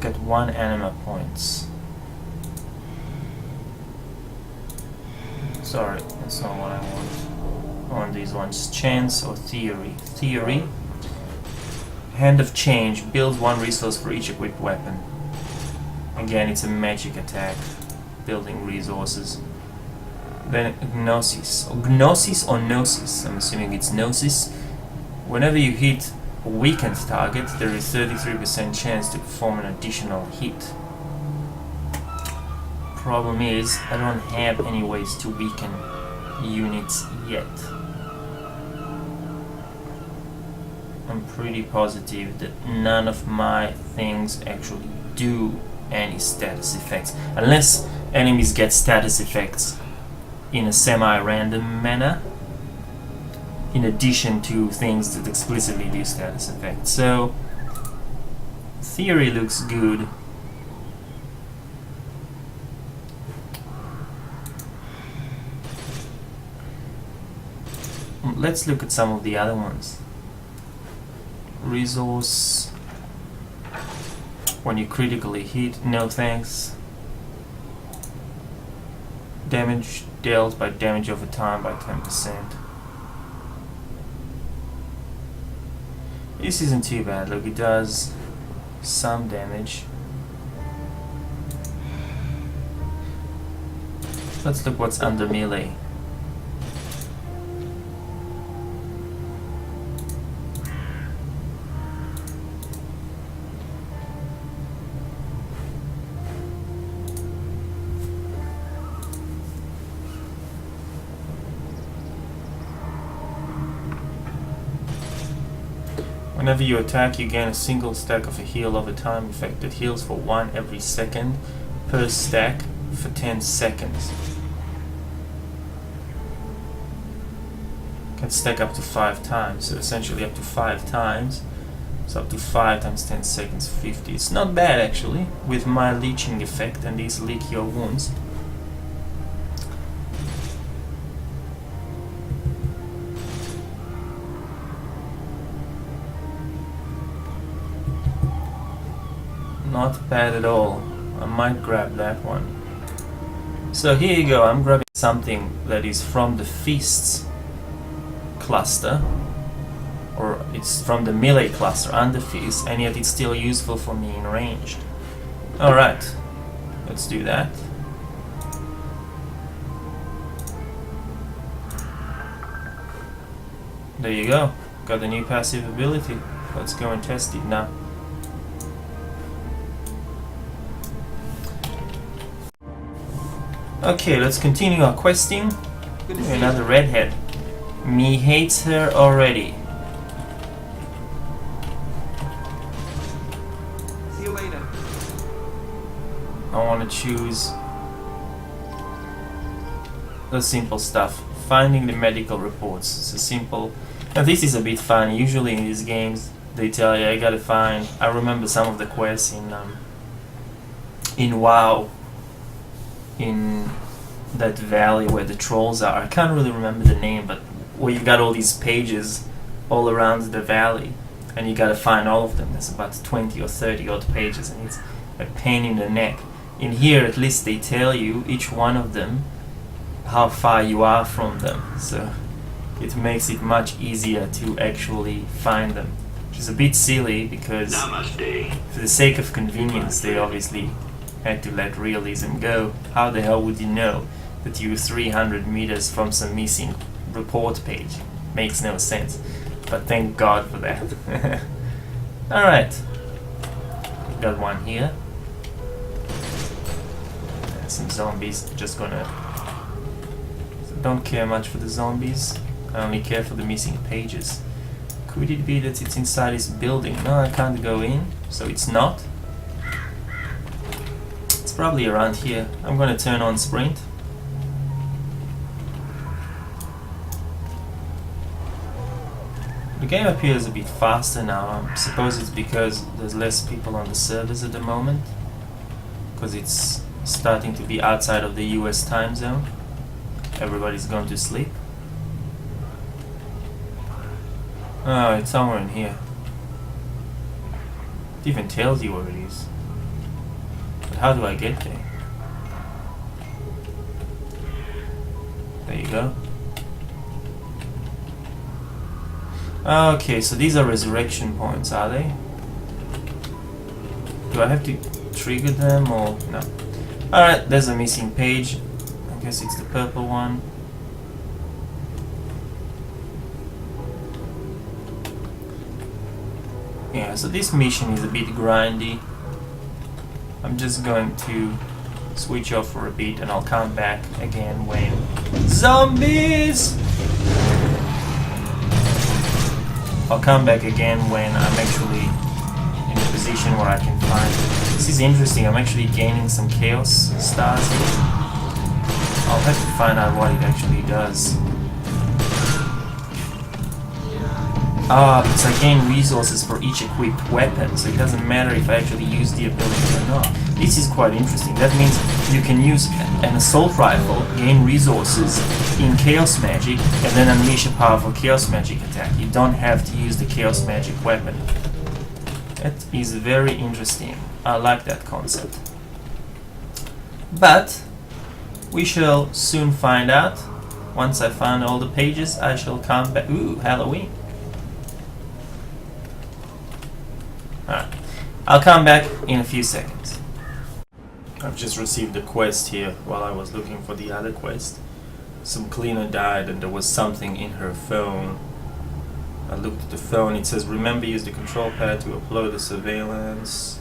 get 1 anima points. Sorry, that's not what I want. I want these ones. Chance or theory. Theory. Hand of Change. Build 1 resource for each equipped weapon. Again, it's a magic attack. Building resources. Then Gnosis. Gnosis or Gnosis? I'm assuming it's Gnosis. Whenever you hit a weakened target, there is 33% chance to perform an additional hit. Problem is, I don't have any ways to weaken units yet. I'm pretty positive that none of my things actually do any status effects, unless enemies get status effects in a semi-random manner, in addition to things that explicitly do status effects. So, theory looks good. Let's look at some of the other ones. Resource. When you critically hit, no thanks. Damage dealt by damage over time by 10%. This isn't too bad. Look, it does some damage. Let's look what's under melee. Whenever you attack, you gain a single stack of a heal over time effect that heals for 1 every second per stack for 10 seconds. Can stack up to 5 times, so essentially up to 5 times. So up to 5 times 10 seconds, 50. It's not bad actually, with my leeching effect and these leak your wounds. Not bad at all. I might grab that one. So here you go, I'm grabbing something that is from the Feasts cluster, or it's from the melee cluster under Feast, and yet it's still useful for me in ranged. Alright, let's do that. There you go, got the new passive ability. Let's go and test it now. Okay, let's continue our questing. Another redhead. Me hates her already. See you later. I want to choose the simple stuff. Finding the medical reports. It's a simple. Now this is a bit fun. Usually in these games they tell you I gotta find. I remember some of the quests in WoW. In that valley where the trolls are. I can't really remember the name, but where you got all these pages all around the valley and you gotta find all of them. There's about 20 or 30 odd pages and it's a pain in the neck. In here at least they tell you, each one of them, how far you are from them, so it makes it much easier to actually find them, which is a bit silly because for the sake of convenience they obviously had to let realism go. How the hell would you know that you're 300 meters from some missing report page? Makes no sense. But thank God for that. Alright. Got one here. Some zombies. Just gonna... Don't care much for the zombies. I only care for the missing pages. Could it be that it's inside this building? No, I can't go in, so it's not. Probably around here. I'm gonna turn on sprint. The game appears a bit faster now. I suppose it's because there's less people on the servers at the moment, because it's starting to be outside of the US time zone. Everybody's gone to sleep. Oh, it's somewhere in here. It even tells you where it is. how do I get there? There you go. Okay, so these are resurrection points, are they? Do I have to trigger them or no? Alright, there's a missing page. I guess it's the purple one. Yeah, so this mission is a bit grindy. I'm just going to switch off for a bit and I'll come back again when... Zombies! I'll come back again when I'm actually in a position where I can find... This is interesting, I'm actually gaining some chaos stars here. I'll have to find out what it actually does. Because I gain resources for each equipped weapon, so it doesn't matter if I actually use the ability or not. This is quite interesting. That means you can use an assault rifle, gain resources in Chaos Magic, and then unleash a powerful Chaos Magic attack. You don't have to use the Chaos Magic weapon. That is very interesting. I like that concept. But we shall soon find out. Once I find all the pages, I shall come back. Ooh, Halloween. Alright, I'll come back in a few seconds. I've just received a quest here while I was looking for the other quest. Some cleaner died and there was something in her phone. I looked at the phone, it says remember use the control pad to upload the surveillance.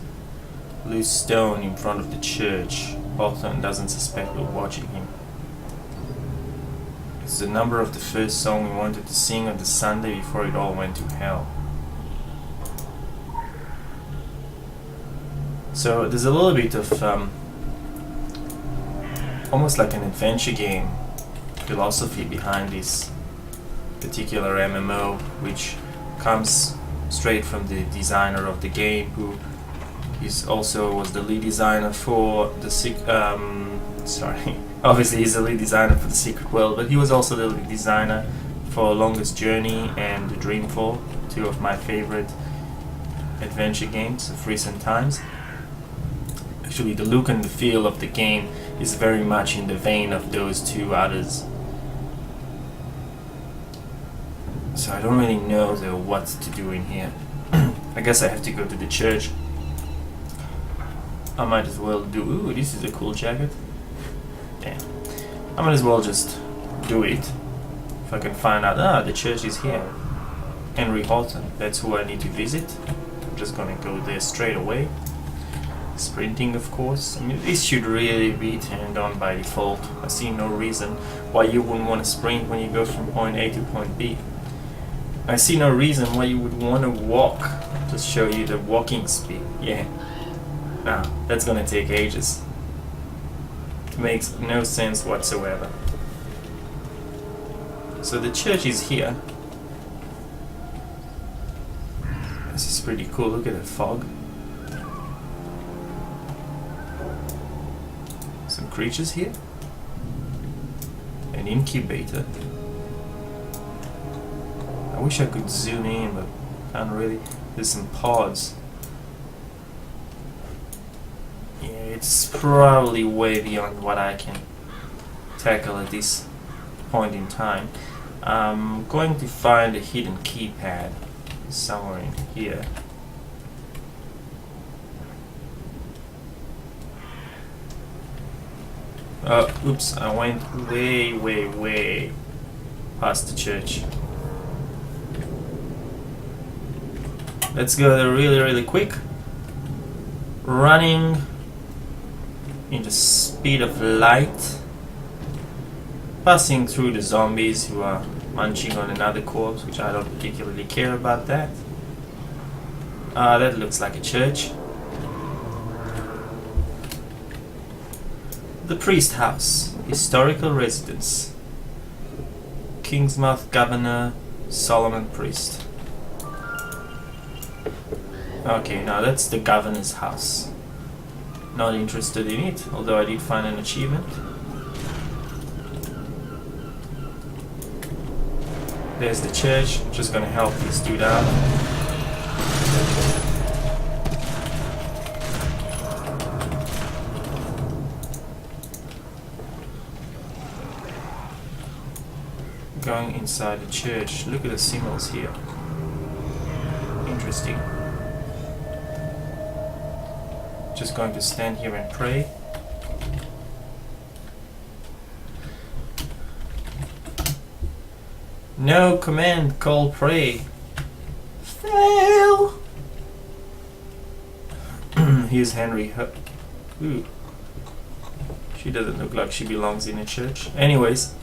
Loose stone in front of the church. Hawthorne doesn't suspect we're watching him. It's the number of the first song we wanted to sing on the Sunday before it all went to hell. So there's a little bit of almost like an adventure game philosophy behind this particular MMO, which comes straight from the designer of the game, who is also was the lead designer for the obviously he's the lead designer for the Secret World, but he was also the lead designer for Longest Journey and Dreamfall, two of my favorite adventure games of recent times. Actually, the look and the feel of the game is very much in the vein of those two others. So I don't really know though what to do in here. I guess I have to go to the church. I might as well do... Ooh, this is a cool jacket. Damn. I might as well just do it. If I can find out... the church is here. Henry Houghton, that's who I need to visit. I'm just gonna go there straight away. Sprinting, of course. I mean, this should really be turned on by default. I see no reason why you wouldn't want to sprint when you go from point A to point B. I see no reason why you would want to walk. Just show you the walking speed. Yeah. Nah, that's gonna take ages. It makes no sense whatsoever. So the church is here. This is pretty cool. Look at the fog. Some creatures here. An incubator. I wish I could zoom in, but can't really. There's some pods. Yeah, it's probably way beyond what I can tackle at this point in time. I'm going to find a hidden keypad somewhere in here. Oops, I went way past the church. Let's go there really quick. Running in the speed of light. Passing through the zombies who are munching on another corpse, which I don't particularly care about that. That looks like a church. The Priest House, historical residence. Kingsmouth Governor Solomon Priest. Okay, now that's the governor's house. Not interested in it, although I did find an achievement. There's the church, just gonna help this dude out. Going inside the church. Look at the symbols here. Interesting. Just going to stand here and pray. No command, call pray. Fail! Here's Henry. Ooh. She doesn't look like she belongs in a church. Anyways.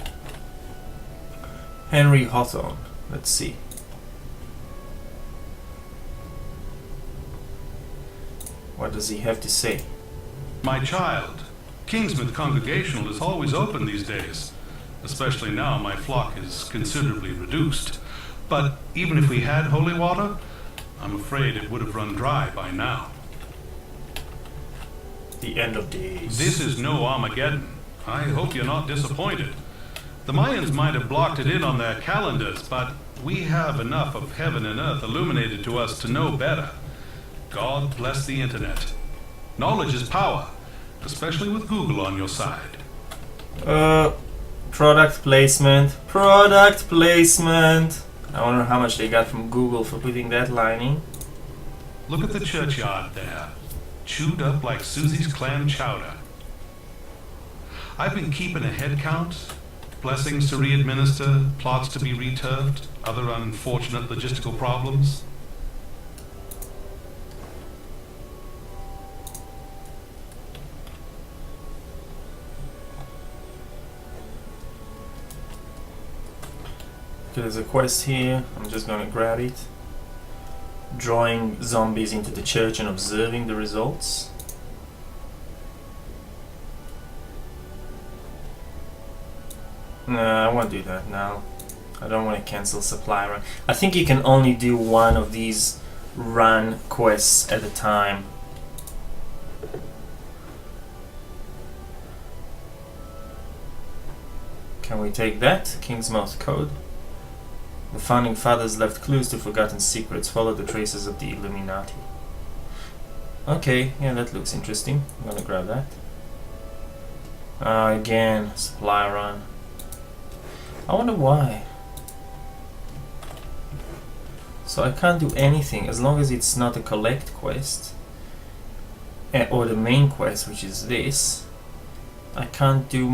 Henry Hawthorne. Let's see. What does he have to say? My child, Kingsmouth Congregational is always open these days. Especially now my flock is considerably reduced. But even if we had holy water, I'm afraid it would have run dry by now. The end of days. This is no Armageddon. I hope you're not disappointed. The Mayans might have blocked it in on their calendars, but we have enough of heaven and earth illuminated to us to know better. God bless the internet. Knowledge is power, especially with Google on your side. Product placement. Product placement. I wonder how much they got from Google for putting that line in. Look at the churchyard there. Chewed up like Susie's clam chowder. I've been keeping a head count. Blessings to re-administer, plots to be returfed, other unfortunate logistical problems. Okay, there's a quest here. I'm just gonna grab it. Drawing zombies into the church and observing the results. No, I won't do that now. I don't want to cancel supply run. I think you can only do one of these run quests at a time. Can we take that? Kingsmouth Code. The founding fathers left clues to forgotten secrets. Follow the traces of the Illuminati. Okay, yeah, that looks interesting. I'm gonna grab that. Again, supply run. I wonder why. So I can't do anything as long as it's not a collect quest. Or the main quest, which is this. I can't do